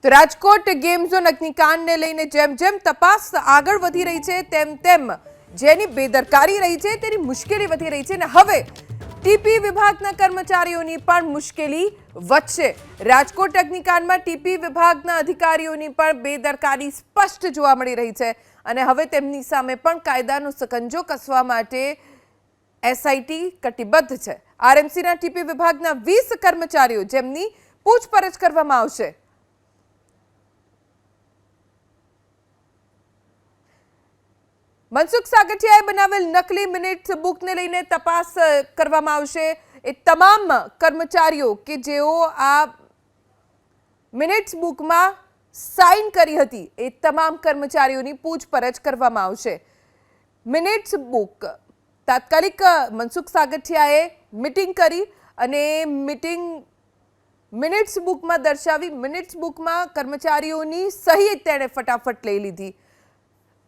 તો Rajkot game zone અગ્નિકાંડને લઈને જેમ જેમ તપાસ આગળ વધી રહી છે તેમ તેમ જેની બેદરકારી રહી છે તેની મુશ્કેલી વધી રહી છે અને હવે ટીપી વિભાગના કર્મચારીઓની પણ મુશ્કેલી વધશે। રાજકોટ અગ્નિકાંડમાં ટીપી વિભાગના અધિકારીઓની પણ બેદરકારી સ્પષ્ટ જોવા મળી રહી છે અને હવે તેમની સામે પણ કાયદાનો સકંજો કસવા માટે એસઆઈટી કટિબદ્ધ છે। આરએમસીના ટીપી વિભાગના 20 કર્મચારીઓ જેમની પૂછપરછ કરવામાં આવશે। मनसुख सागठियाए बनावेल नकली मिनिट्स बुक ने लईने तपास करवामां आवशे। ए तमाम कर्मचारीओ के जेओ आ मिनिट्स बुक में साइन करी हती ए तमाम कर्मचारीओनी पूछपरछ करवामां आवशे। मिनिट्स बुक तात्कालिक मनसुख सागठियाए मीटिंग करी अने मीटिंग मिनिट्स बुक में दर्शावी। मिनिट्स बुक में कर्मचारीओनी सही तेणे फटाफट लई लीधी।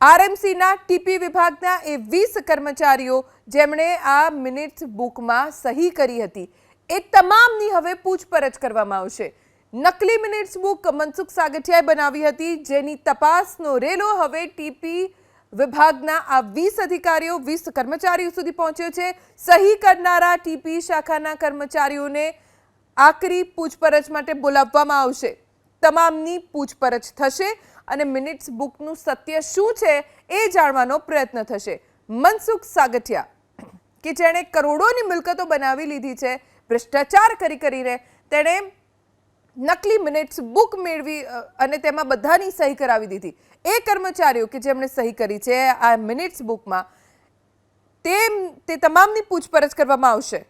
आरएमसीना टीपी विभागना ए 20 कर्मचारीओ जेमणे आ मिनिट्स बुक में सही करी हती ए तमामनी हवे पूछपरछ करवामां आवशे। नकली मिनिट्स बुक मनसुख सागठियाए बनावी हती जेनी तपासनो रेलो हवे टीपी विभागना आ 20 अधिकारीओ 20 कर्मचारीओ सुधी पहोंच्यो छे। सही करनारा टीपी शाखाना कर्मचारीओने आखरी पूछपरछ माटे बोलाववामां आवशे। तमामनी पूछपरछ थशे અને મિનિટ્સ બુકનું સત્ય શું છે એ જાણવાનો પ્રયત્ન થશે। મનસુખ સાગઠિયા કે જેણે કરોડોની મિલકતો બનાવી લીધી છે ભ્રષ્ટાચાર કરીને તેણે નકલી મિનિટ્સ બુક મેળવી અને તેમાં બધાની સહી કરાવી દીધી। એ કર્મચારીઓ કે જેમણે સહી કરી છે આ મિનિટ્સ બુકમાં તે તમામની પૂછપરછ કરવામાં આવશે।